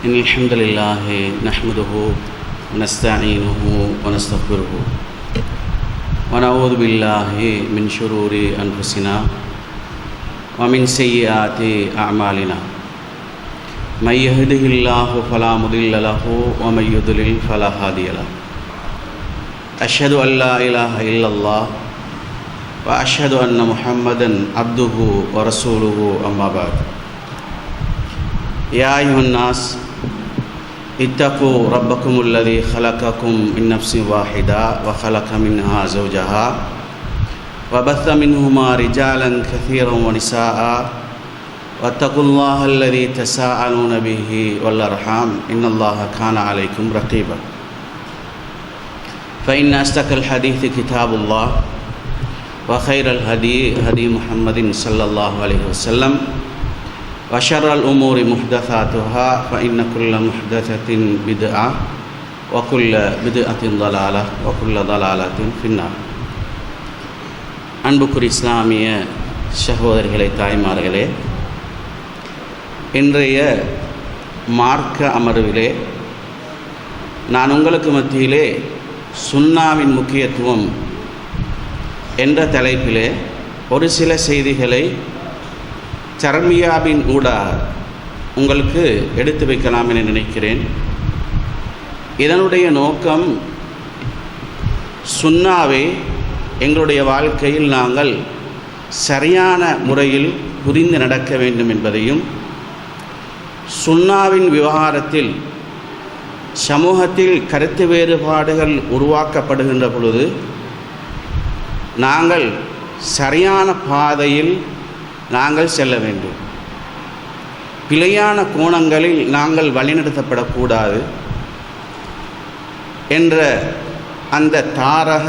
إن الحمد لله نحمده ونستعينه ونستغفره ونعوذ بالله من شرور أنفسنا ومن سيئات أعمالنا من يهده الله فلا مضل له ومن يضلل فلا هادي له أشهد أن لا إله إلا الله وأشهد أن محمدا عبده ورسوله أما بعد يا أيها الناس اتقوا ربكم الذي خلقكم من نفس واحدة وخلق منها زوجها وبث منهما رجالا كثيرا ونساء واتقوا الله الذي تساءلون به والأرحام إن الله كان عليكم رقيبا فإن أصدق الحديث كتاب الله وخير الهدي هدي محمد صلى الله عليه وسلم وشر الأمور محدثاتها فإن كل محدثة بدعة وكل بدعة ضلالة وكل ضلالة في النار. அன்புக்குரிய இஸ்லாமிய சகோதரர்களே, தாய்மார்களே, இன்றைய மார்க்க அமர்விலே நான் உங்களுக்கு மத்தியிலே சுன்னாவின் முக்கியத்துவம் என்ற தலைப்பிலே ஒரு சில செய்திகளை சர்மியாவின் ஊடாக உங்களுக்கு எடுத்து வைக்கலாம் என நினைக்கிறேன். இதனுடைய நோக்கம் சுன்னாவை எங்களுடைய வாழ்க்கையில் நாங்கள் சரியான முறையில் புரிந்து நடக்க வேண்டும் என்பதையும், சுன்னாவின் விவகாரத்தில் சமூகத்தில் கருத்து வேறுபாடுகள் உருவாக்கப்படுகின்ற பொழுது நாங்கள் சரியான பாதையில் நாங்கள் செல்ல வேண்டும், பிழையான கோணங்களில் நாங்கள் வழிநடத்தப்படக்கூடாது என்ற அந்த தாரக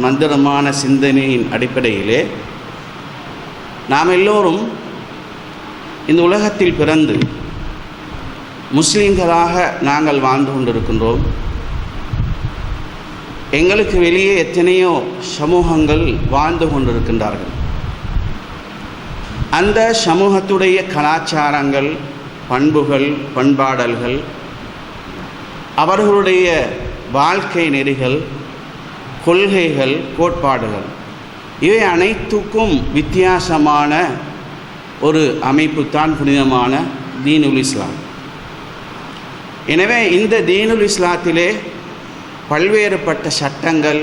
மந்திரமான சிந்தனையின் அடிப்படையிலே நாம் எல்லோரும் இந்த உலகத்தில் பிறந்து முஸ்லீம்களாக நாங்கள் வாழ்ந்து கொண்டிருக்கின்றோம். எங்களுக்கு வெளியே எத்தனையோ சமூகங்கள் வாழ்ந்து கொண்டிருக்கின்றார்கள். அந்த சமூகத்துடைய கலாச்சாரங்கள், பண்புகள், பண்பாடல்கள், அவர்களுடைய வாழ்க்கை நெறிகள், கொள்கைகள், கோட்பாடுகள், இவை அனைத்துக்கும் வித்தியாசமான ஒரு அமைப்பு தான் புனிதமான தீனுல் இஸ்லாம். எனவே இந்த தீனுல் இஸ்லாத்திலே பல்வேறுபட்ட சட்டங்கள்,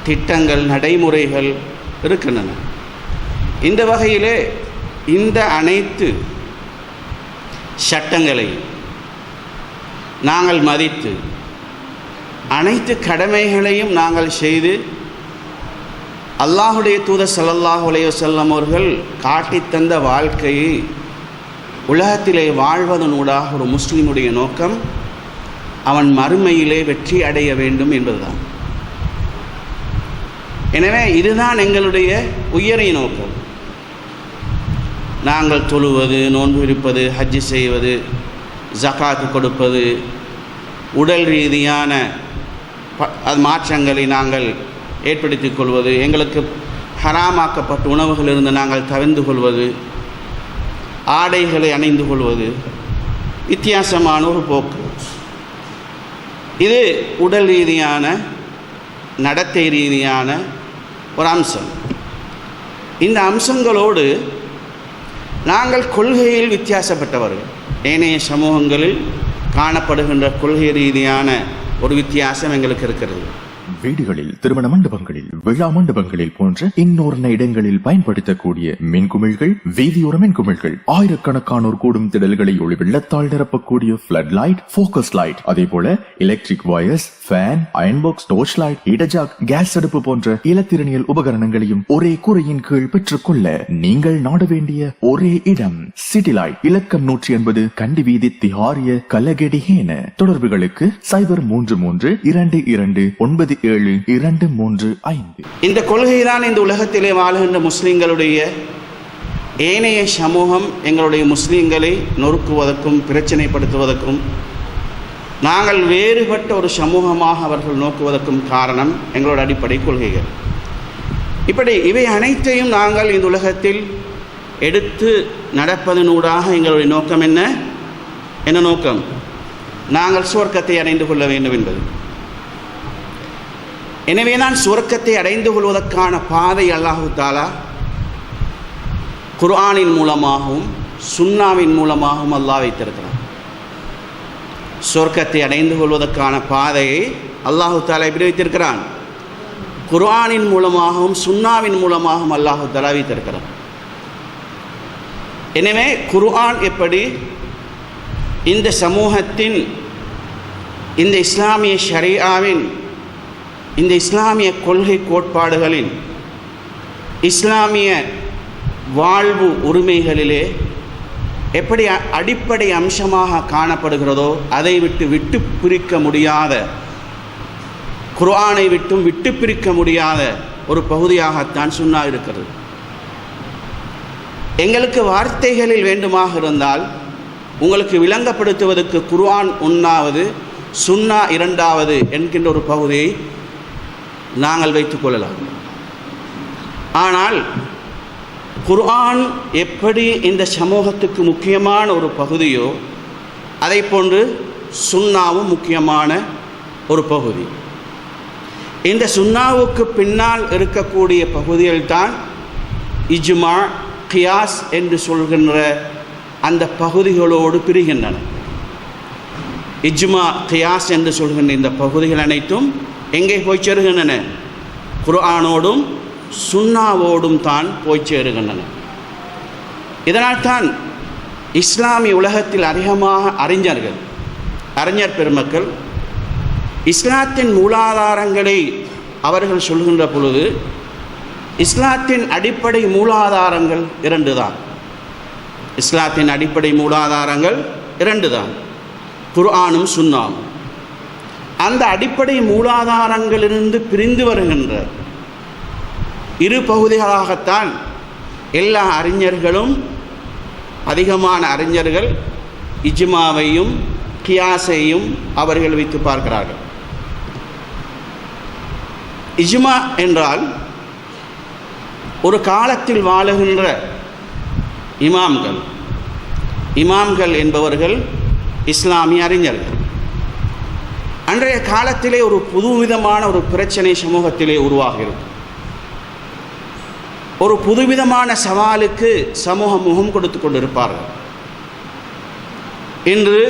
திட்டங்கள், நடைமுறைகள் இருக்கின்றன. இந்த வகையிலே இந்த அனைத்து சட்டங்களை நாங்கள் மதித்து அனைத்து கடமைகளையும் நாங்கள் செய்து அல்லாஹுடைய தூதர் ஸல்லல்லாஹு அலைஹி வஸல்லம் அவர்கள் காட்டித்தந்த வாழ்க்கையை உலகத்திலே வாழ்வதனூடாக ஒரு முஸ்லிமுடைய நோக்கம் அவன் மறுமையிலே வெற்றி அடைய வேண்டும் என்பதுதான். எனவே இதுதான் எங்களுடைய உயரிய நோக்கம். நாங்கள் தொழுவது, நோன்பு இருப்பது, ஹஜ்ஜு செய்வது, ஜகாத்து கொடுப்பது, உடல் ரீதியான மாற்றங்களை நாங்கள் ஏற்படுத்திக் கொள்வது, எங்களுக்கு ஹராமாக்கப்பட்ட உணவுகளிலிருந்து நாங்கள் தவிர்ந்து கொள்வது, ஆடைகளை அணிந்து கொள்வது, வித்தியாசமான ஒரு போக்கு. இது உடல் ரீதியான, நடத்தை ரீதியான ஒரு அம்சம். இந்த அம்சங்களோடு நாங்கள் கொள்கையில் வித்தியாசப்பட்டவர்கள். ஏனைய சமூகங்களில் காணப்படுகின்ற கொள்கை ரீதியான ஒரு வித்தியாசம் எங்களுக்கு இருக்கிறது. வீடுகளில், திருமண மண்டபங்களில், விழா மண்டபங்களில் போன்ற இன்னொரு இடங்களில் பயன்படுத்தக்கூடிய மின்குமிழ்கள், வீதியோர மின்குமிழ்கள், ஆயிரக்கணக்கானோர் கூடும் திடல்களை ஒளி வெள்ளத்தால் நிரப்பக்கூடிய ஃபிளட் லைட், போக்கஸ் லைட், அதே போல electric wires, fan, iron box, torch light, heater, gas அடுப்பு போன்ற இலத்திரனியல் உபகரணங்களையும் ஒரே கூரையின் கீழ் பெற்றுக்கொள்ள நீங்கள் நாட வேண்டிய ஒரே இடம் சிட்டி லைட். இலக்கம் 180 கண்டி வீதி, திஹாரிய, கலகெடிஹேன. தொடர்புகளுக்கு 0322297235. இந்த கொள்கைதான் இந்த உலகத்திலே வாழ்கின்ற முஸ்லிம்களுடைய ஏனைய சமூகம் எங்களுடைய முஸ்லிம்களை நொறுக்குவதற்கும் பிரச்சனைப்படுத்துவதற்கும் நாங்கள் வேறுபட்ட ஒரு சமூகமாக அவர்கள் நோக்குவதற்கும் காரணம் எங்களோட அடிப்படை கொள்கைகள். இப்படி இவை அனைத்தையும் நாங்கள் இந்த உலகத்தில் எடுத்து நடப்பதனூடாக எங்களுடைய நோக்கம் என்ன நோக்கம்? நாங்கள் சுவர்க்கத்தை அடைந்து கொள்ள வேண்டும் என்பது. எனவே நான் சுவர்க்கத்தை அடைந்து கொள்வதற்கான பாதை அல்லாஹு தஆலா குர்ஆனின் மூலமாகவும் சுன்னாவின் மூலமாகவும் அல்லாஹ் வைத்திருக்கிறார். சுவர்க்கத்தை அடைந்து கொள்வதற்கான பாதையை அல்லாஹு தஆலா எப்படி வைத்திருக்கிறான்? குர்ஆனின் மூலமாகவும் சுன்னாவின் மூலமாகவும் அல்லாஹு தஆலா வைத்திருக்கிறார். எனவே குர்ஆன் எப்படி இந்த சமூகத்தின், இந்த இஸ்லாமிய ஷரீஆவின், இந்த இஸ்லாமிய கொள்கை கோட்பாடுகளின், இஸ்லாமிய வாழ்வு உரிமைகளிலே எப்படி அடிப்படை அம்சமாக காணப்படுகிறதோ அதை விட்டு பிரிக்க முடியாத, குர்ஆனை விட்டும் விட்டு பிரிக்க முடியாத ஒரு பகுதியாகத்தான் சுன்னா இருக்கிறது. எங்களுக்கு வார்த்தைகளில் வேண்டுமாக இருந்தால் உங்களுக்கு விளங்கப்படுத்துவதற்கு குர்ஆன் 1வது, சுன்னா 2வது என்கின்ற ஒரு பகுதியை நாங்கள் வைத்துக்கொள்ளலாம். ஆனால் குர்ஆன் எப்படி இந்த சமூகத்துக்கு முக்கியமான ஒரு பகுதியோ அதை போன்று சுன்னாவும் முக்கியமான ஒரு பகுதி. இந்த சுன்னாவுக்கு பின்னால் இருக்கக்கூடிய பகுதிகள்தான் இஜ்மா, கியாஸ் என்று சொல்கின்ற அந்த பகுதிகளோடு பிரிகின்றன. இஜ்மா, கியாஸ் என்று சொல்கின்ற இந்த பகுதிகள் அனைத்தும் எங்கே போய் சேருகின்றன? குர்ஆனோடும் சுன்னாவோடும் தான் போய் சேருகின்றன. இதனால் தான் இஸ்லாமிய உலகத்தில் அதிகமாக அறிஞர் பெருமக்கள் இஸ்லாத்தின் மூலாதாரங்களை அவர்கள் சொல்கின்ற பொழுது இஸ்லாத்தின் அடிப்படை மூலாதாரங்கள் 2 தான். இஸ்லாத்தின் அடிப்படை மூலாதாரங்கள் 2 தான், குர்ஆனும் சுன்னாவும். அந்த அடிப்படை மூலாதாரங்களிலிருந்து பிரிந்து வருகின்ற 2 பகுதிகளாகத்தான் எல்லா அறிஞர்களும், அதிகமான அறிஞர்கள் இஜ்மாவையும் கியாஸையும் அவர்கள் வைத்து பார்க்கிறார்கள். இஜ்மா என்றால் ஒரு காலத்தில் வாழுகின்ற இமாம்கள் என்பவர்கள் இஸ்லாமிய அறிஞர்கள். அன்றைய காலத்திலே ஒரு புதுவிதமான ஒரு பிரச்சனை சமூகத்திலே உருவாகிறது. ஒரு புதுவிதமான சவாலுக்கு சமூகம் முகம் கொடுத்து கொண்டிருப்பார்கள். இன்று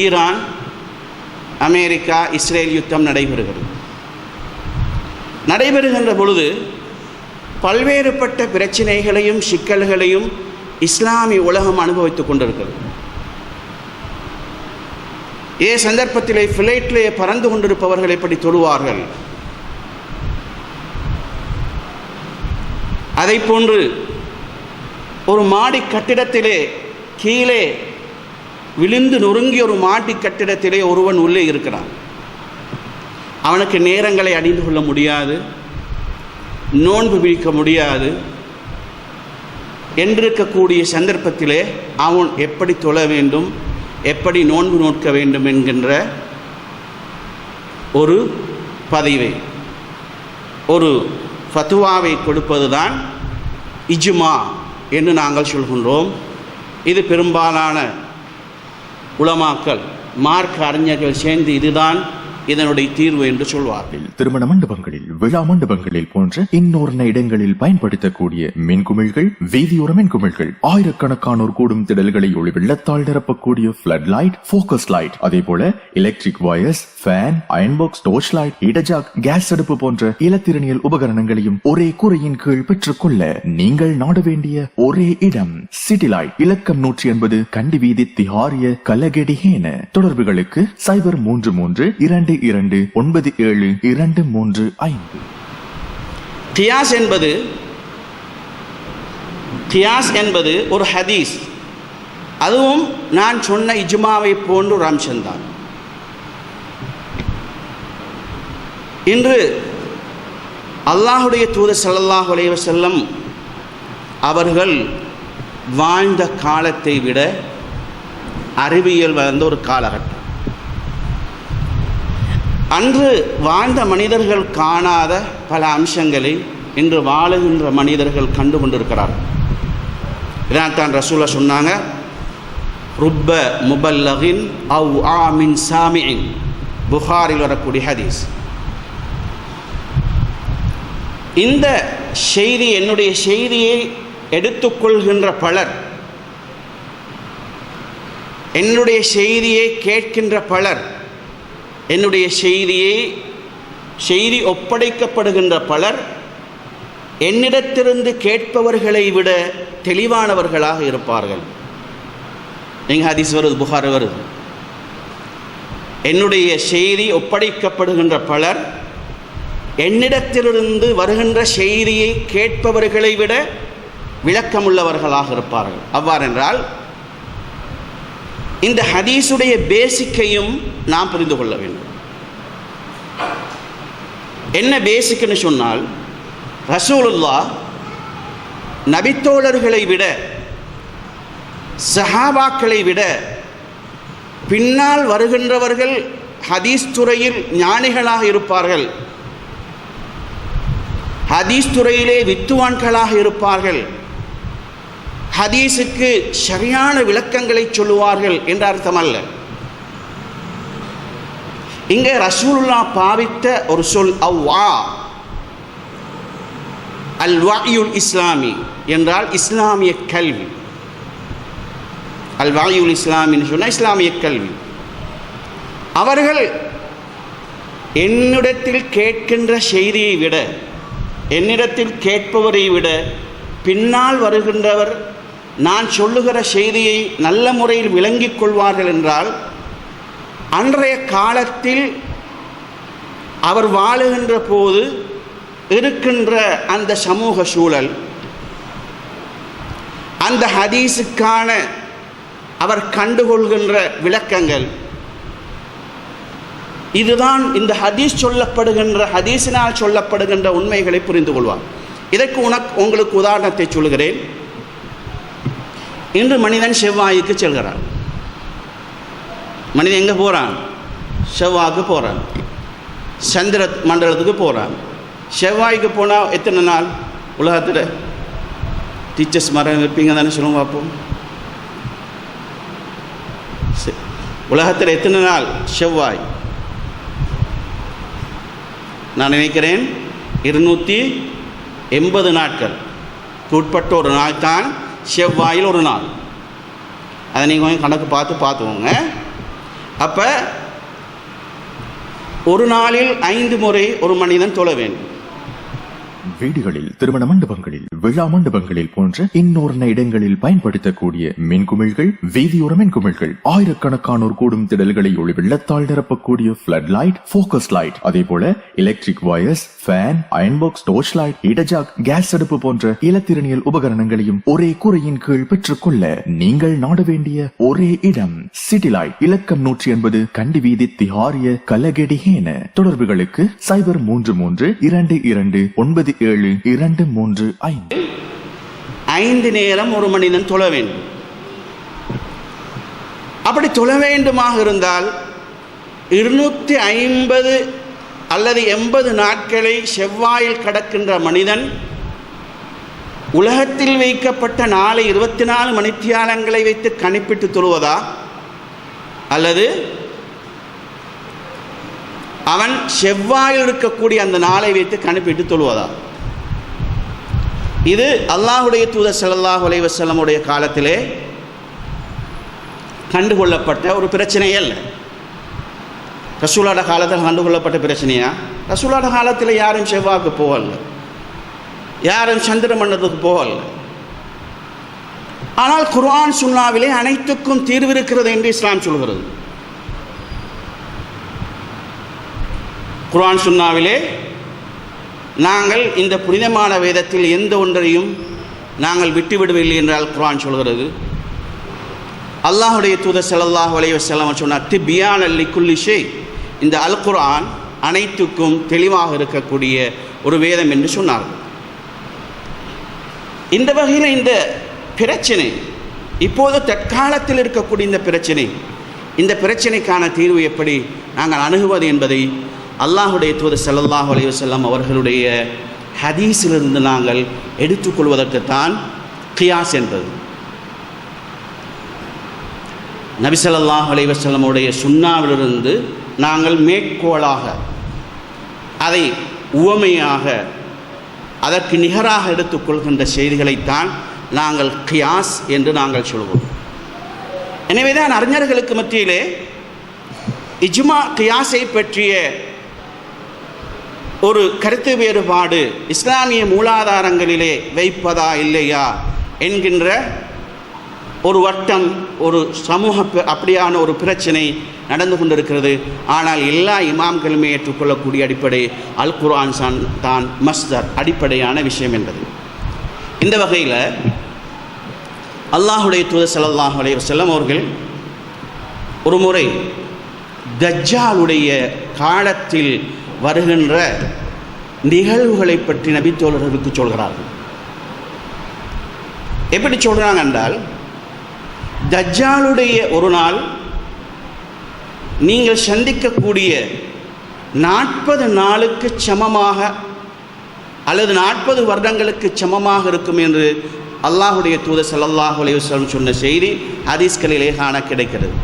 ஈரான், அமெரிக்கா, இஸ்ரேல் யுத்தம் நடைபெறுகின்ற பொழுது பல்வேறுபட்ட பிரச்சனைகளையும் சிக்கல்களையும் இஸ்லாமிய உலகம் அனுபவித்துக் கொண்டிருக்கிறது. சந்தர்ப்பத்திலே ஃபிளைட்டிலே பறந்து கொண்டிருப்பவர்கள் எப்படி தொழுவார்கள்? அதை போன்று ஒரு மாடி கட்டிடத்திலே கீழே விழுந்து நொறுங்கிய ஒரு மாடி கட்டிடத்திலே ஒருவன் உள்ளே இருக்கிறான். அவனுக்கு நேரங்களை அறிந்து கொள்ள முடியாது, நோன்பு பிடிக்க முடியாது என்றிருக்கக்கூடிய சந்தர்ப்பத்திலே அவன் எப்படி தொழ வேண்டும், எப்படி நோன்பு நோக்க வேண்டும் என்கின்ற ஒரு பதிவை, ஒரு ஃபத்வாவை கொடுப்பதுதான் இஜ்மா என்று நாங்கள் சொல்கின்றோம். இது பெரும்பாலான உலமாக்கள், மார்க்க அறிஞர்கள் சேர்ந்து இதுதான் இதனுடைய தீர்வு என்று சொல்வார். திருமண மண்டபங்களில், விழா மண்டபங்களில் போன்ற இன்னொரு இடங்களில் பயன்படுத்தக்கூடிய மின்குமிழ்கள், வீதியோர மின்குமிழ்கள், ஆயிரக்கணக்கானோர் கூடும் திடல்களை ஒளி வெள்ளத்தால் நிரப்பக்கூடிய ஃபிளட் லைட், போக்கஸ் லைட், அதே போல electric wires, fan, iron box, torch light, இடஜாக், கேஸ் அடுப்பு போன்ற இலத்திரனியல் உபகரணங்களையும் ஒரே கூரையின் கீழ் பெற்றுக்கொள்ள நீங்கள் நாட வேண்டிய ஒரே இடம் சிட்டி லைட். இலக்கம் 180 கண்டி வீதி, திஹாரிய, கலகெடிஹேன. தொடர்புகளுக்கு 0332297235. கியாஸ் என்பது ஒரு ஹதீஸ். அதுவும் நான் சொன்ன இஜ்மாவை போன்ற ஒரு அம்சம்தான். இன்று அல்லாஹுடைய தூதர் ஸல்லல்லாஹு அலைஹி வஸல்லம் அவர்கள் வாழ்ந்த காலத்தை விட அறிவியல் வளர்ந்த ஒரு காலகட்டம். அன்று வாழ்ந்த மனிதர்கள் காணாத பல அம்சங்களை இன்று வாழுகின்ற மனிதர்கள் கண்டு கொண்டிருக்கிறார்கள். இதான் ரசூலுல்லாஹ் சொன்னாங்க, ருப்ப முபல்லகின் அவ் ஆமின் சாமிஇன். புகாரில் வரக்கூடிய ஹதீஸ். இந்த செய்தி, என்னுடைய செய்தியை எடுத்துக்கொள்கின்ற பலர், என்னுடைய செய்தியை கேட்கின்ற பலர், என்னுடைய செய்தி ஒப்படைக்கப்படுகின்ற பலர் என்னிடத்திலிருந்து கேட்பவர்களை விட தெளிவானவர்களாக இருப்பார்கள். எங்க ஹதீஸ் வருது, புகார் வருது. என்னுடைய செய்தி ஒப்படைக்கப்படுகின்ற பலர் என்னிடத்திலிருந்து வருகின்ற செய்தியை கேட்பவர்களை விட விளக்கமுள்ளவர்களாக இருப்பார்கள். அவ்வாறென்றால் இந்த ஹதீஸுடைய பேசிக்கையும் நாம் புரிந்து கொள்ள வேண்டும். என்ன பேசிக்னு சொன்னால், ரசூலுல்லாஹ் நபித்தோழர்களை விட, சஹாபாக்களை விட பின்னால் வருகின்றவர்கள் ஹதீஸ் துறையில் ஞானிகளாக இருப்பார்கள், ஹதீஸ் துறையிலே வித்துவான்களாக இருப்பார்கள், ஹதீஸுக்கு சரியான விளக்கங்களை சொல்லுவார்கள் என்ற அர்த்தம் அல்ல. இங்கே ரசூலுல்லாஹ் பாவித்த ஒரு சொல் அவ்வா, அல் வஹ்யுல் இஸ்லாமி என்றால் இஸ்லாமிய கல்வி. அல் வஹ்யுல் இஸ்லாமின்னு சொன்னால் இஸ்லாமிய கல்வி. அவர்கள் என்னிடத்தில் கேட்கின்ற செய்தியை விட, என்னிடத்தில் கேட்பவரை விட பின்னால் வருகின்றவர் நான் சொல்லுகிற செய்தியை நல்ல முறையில் விளங்கிக் கொள்வார்கள் என்றால், அன்றைய காலத்தில் அவர் வாழுகின்ற போது இருக்கின்ற அந்த சமூக சூழல், அந்த ஹதீஸுக்கான அவர் கண்டுகொள்கின்ற விளக்கங்கள், இதுதான் இந்த ஹதீஸ் சொல்லப்படுகின்ற, ஹதீஸினால் சொல்லப்படுகின்ற உண்மைகளை புரிந்து கொள்வார். இதற்கு உங்களுக்கு உதாரணத்தை சொல்கிறேன். இன்று மனிதன் செவ்வாய்க்கு செல்கிறான். மனிதன் எங்கே போகிறான்? செவ்வாய்க்கு போகிறான், சந்திர மண்டலத்துக்கு போகிறான். செவ்வாய்க்கு போனால் எத்தனை நாள்? உலகத்தில் டீச்சர்ஸ் மரம் இருப்பீங்க தானே, சொல்லுங்க பார்ப்போம். உலகத்தில் எத்தனை நாள் செவ்வாய்? நான் நினைக்கிறேன் 280 நாட்களுக்கு உட்பட்ட ஒரு நாள் தான் செவ்வாயில் ஒரு நாள். அதை நீங்கள் கொஞ்சம் கணக்கு பார்த்துக்கோங்க. அப்போ ஒரு நாளில் 5 முறை ஒரு மனிதன் தொழ வேண்டும். வீடுகளில், திருமண மண்டபங்களில், விழா மண்டபங்களில் போன்ற இன்னொரு இடங்களில் பயன்படுத்தக்கூடிய மின்குமிழ்கள், வீதியோர மின்குமிழ்கள், ஆயிரக்கணக்கானோர் கூடும் திடல்களை ஒளி வெள்ளத்தால் நிரப்பக்கூடிய ஃபிளட் லைட், போக்கஸ் லைட், அதே போல electric wires, fan, iron box, torch light, இடஜாக், கேஸ் அடுப்பு போன்ற இலத்திரனியல் உபகரணங்களையும் ஒரே கூரையின் கீழ் பெற்றுக்கொள்ள நீங்கள் நாட வேண்டிய ஒரே இடம் சிட்டி லைட். இலக்கம் 180 கண்டி வீதி, திஹாரிய, கலகெடிஹேன. தொடர்புகளுக்கு 0332297235. 5 நேரம் ஒரு மனிதன் தொழ வேண்டும். அப்படி தொழ வேண்டுமாக இருந்தால் 250 அல்லது 80 நாட்களை செவ்வாயில் கடக்கின்ற மனிதன் உலகத்தில் வைக்கப்பட்ட நாளை 24 மணித்தியாலங்களை வைத்து கணிப்பிட்டு தொழுவதா, அல்லது அவன் செவ்வாயில் இருக்கக்கூடிய அந்த நாளை வைத்து கணிப்பிட்டு தொழுவதா? இது அல்லாஹுடைய தூதர் ஸல்லல்லாஹு அலைஹி வஸல்லமுடைய காலத்திலே கண்டுகொள்ளப்பட்ட ஒரு பிரச்சனை அல்ல. ரசூலோட காலத்தில் கண்டுகொள்ளப்பட்ட பிரச்சனையா? ரசூலோட காலத்தில் யாரும் செவ்வாய்க்கு போகல, யாரும் சந்திர மண்டலத்துக்கு போகல. ஆனால் குர்ஆன் சுன்னாவிலே அனைத்துக்கும் தீர்வு இருக்கிறது என்று இஸ்லாம் சொல்கிறது. குர்ஆன் சுன்னாவிலே நாங்கள் இந்த புனிதமான வேதத்தில் எந்த ஒன்றையும் நாங்கள் விட்டுவிடவில்லை என்றால் குர்ஆன் சொல்கிறது. அல்லாஹுடைய தூதர் ஸல்லல்லாஹு அலைஹி வஸல்லம் சொன்னார், திப்யானல் லிக்குல்லி ஷை, இந்த அல் குர்ஆன் அனைத்துக்கும் தெளிவாக இருக்கக்கூடிய ஒரு வேதம் என்று சொன்னார்கள். இந்த வகையில் இந்த பிரச்சனை இப்போது தற்காலத்தில் இருக்கக்கூடிய இந்த பிரச்சனைக்கான தீர்வு எப்படி நாங்கள் அணுகுவது என்பதை அல்லாஹுடைய தூதர் ஸல்லல்லாஹு அலைஹி வஸல்லம் அவர்களுடைய ஹதீஸிலிருந்து நாங்கள் எடுத்துக்கொள்வதற்குத்தான் கியாஸ் என்பது. நபி ஸல்லல்லாஹு அலைஹி வஸல்லமுடைய சுன்னாவிலிருந்து நாங்கள் மேற்கோளாக அதை உவமையாக அதற்கு நிகராக எடுத்துக்கொள்கின்ற செய்திகளைத்தான் நாங்கள் கியாஸ் என்று நாங்கள் சொல்வோம். எனவேதான் அறிஞர்களுக்கு மத்தியிலே இஜ்மா கியாஸை பற்றிய ஒரு கருத்து வேறுபாடு இஸ்லாமிய மூலாதாரங்களிலே வைப்பதா இல்லையா என்கின்ற ஒரு வட்டம், ஒரு சமூக அப்படியான ஒரு பிரச்சனை நடந்து கொண்டிருக்கிறது. ஆனால் எல்லா இமாம்களுமே ஏற்றுக்கொள்ளக்கூடிய அடிப்படை அல் குர்ஆன் தான் மஸ்தர், அடிப்படையான விஷயம் என்பது. இந்த வகையில் அல்லாஹுடைய தூதர் ஸல்லல்லாஹு அலைஹி வஸல்லம் அவர்கள் ஒரு முறை தஜ்ஜாலுடைய காலத்தில் வருகின்ற நிகழ்வுகளை பற்றி நபித்தோழர்களுக்கு சொல்கிறார்கள். எப்படி சொல்கிறாங்க என்றால், தஜ்ஜாலுடைய ஒரு நாள் நீங்கள் சந்திக்கக்கூடிய 40 நாளுக்கு சமமாக அல்லது 40 வருடங்களுக்கு சமமாக இருக்கும் என்று அல்லாஹுடைய தூதர் ஸல்லல்லாஹு அலைஹி வஸல்லம் சொன்ன செய்தி ஹதீஸ்களிலே காண கிடைக்கிறது.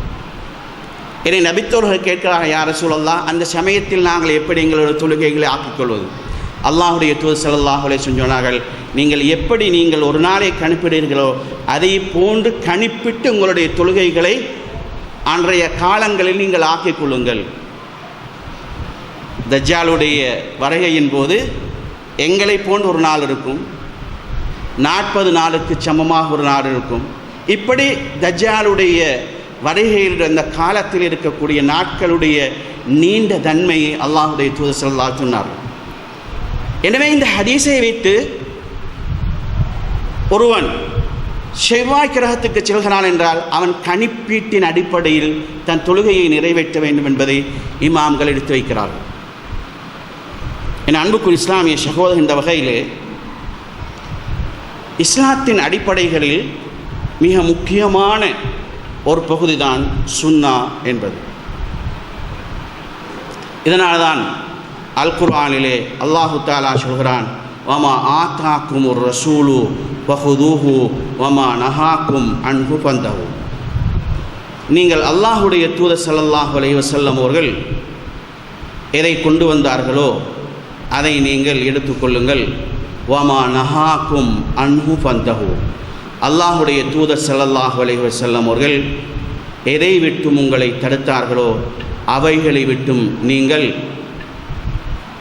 என்னை நபித்தோர்கள் கேட்கிறார்கள், யா ரசூலல்லாஹ், அந்த சமயத்தில் நாங்கள் எப்படி எங்களுடைய தொழுகைகளை ஆக்கிக்கொள்வது? அல்லாஹுடைய தூதர் ஸல்லல்லாஹு அலைஹி வஸல்லம் சொன்னார்கள், நீங்கள் எப்படி நீங்கள் ஒரு நாளை கணிப்பிடுகிறீர்களோ அதை போன்று கணிப்பிட்டு உங்களுடைய தொழுகைகளை அன்றைய காலங்களில் நீங்கள் ஆக்கிக் கொள்ளுங்கள். தஜ்ஜாலுடைய வருகையின் போது எங்களை போன்று ஒரு நாள் இருக்கும், 40 நாளுக்கு சமமாக ஒரு நாள் இருக்கும். இப்படி தஜ்ஜாலுடைய வருகையில் அந்த காலத்தில் இருக்கக்கூடிய நாட்களுடைய நீண்ட தன்மையை அல்லாஹுடைய தூதர் ஸல்லல்லாஹு அலைஹி வஸல்லம் சொன்னார்கள். எனவே இந்த ஹதீஸை வைத்து ஒருவன் செவ்வாய் கிரகத்துக்கு செல்கிறான் என்றால் அவன் கணிப்பீட்டின் அடிப்படையில் தன் தொழுகையை நிறைவேற்ற வேண்டும் என்பதை இமாம்கள் எடுத்து வைக்கிறார்கள். என் அன்புக்குரிய இஸ்லாமிய சகோதரர், இந்த வகையிலே இஸ்லாத்தின் அடிப்படைகளில் மிக முக்கியமான ஒரு பகுதி தான் சுன்னா என்பது. இதனால்தான் அல் குர்ஆனிலே அல்லாஹு தஆலா சொல்கிறான், வமா ஆதாக்குமுர் ரசூலு வஹுதூஹு வமா நஹாக்கும் அன்ஹு ஃபந்தஹு. நீங்கள் அல்லாஹுடைய தூதர் ஸல்லல்லாஹு அலைஹி வஸல்லம் அவர்கள் எதை கொண்டு வந்தார்களோ அதை நீங்கள் எடுத்துக்கொள்ளுங்கள். வமா நஹாக்கும் அன்ஹு ஃபந்தஹு. அல்லாஹுடைய தூதர் ஸல்லல்லாஹு அலைஹி வஸல்லம் அவர்கள் எதை விட்டும் உங்களை தடுத்தார்களோ அவைகளை விட்டும் நீங்கள்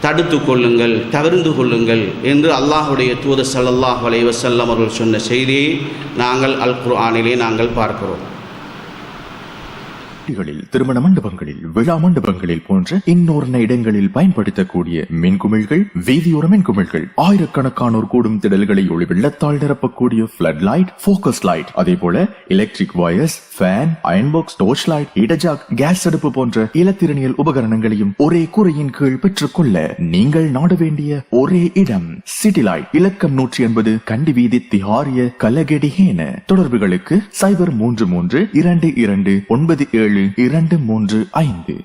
தடுத்து கொள்ளுங்கள், தவிர்ந்து கொள்ளுங்கள் என்று அல்லாஹுடைய தூதர் ஸல்லல்லாஹு அலைஹி வஸல்லம் அவர்கள் சொன்ன செய்தியை நாங்கள் அல் குர்ஆனிலே நாங்கள் பார்க்கிறோம். திருமண மண்டபங்களில், விழா மண்டபங்களில் போன்ற இன்னொரு இடங்களில் பயன்படுத்தக்கூடிய மின்குமிழ்கள், வீதியோர மின்குமிழ்கள், ஆயிரக்கணக்கானோர் கூடும் திடல்களை ஒளி வெள்ளத்தால் நிரப்பக்கூடிய ஃபிளட் லைட், ஃபோக்கஸ் லைட், அதே போல electric wires, fan, iron box, torch light, heater, gas அடுப்பு போன்ற இலத்திரனியல் உபகரணங்களையும் ஒரே கூரையின் கீழ் பெற்றுக்கொள்ள நீங்கள் நாட வேண்டிய ஒரே இடம் சிட்டி லைட், இலக்கம் 180, கண்டி வீதி, திஹாரிய, கலகெடிஹேன. தொடர்புகளுக்கு 0332297 235.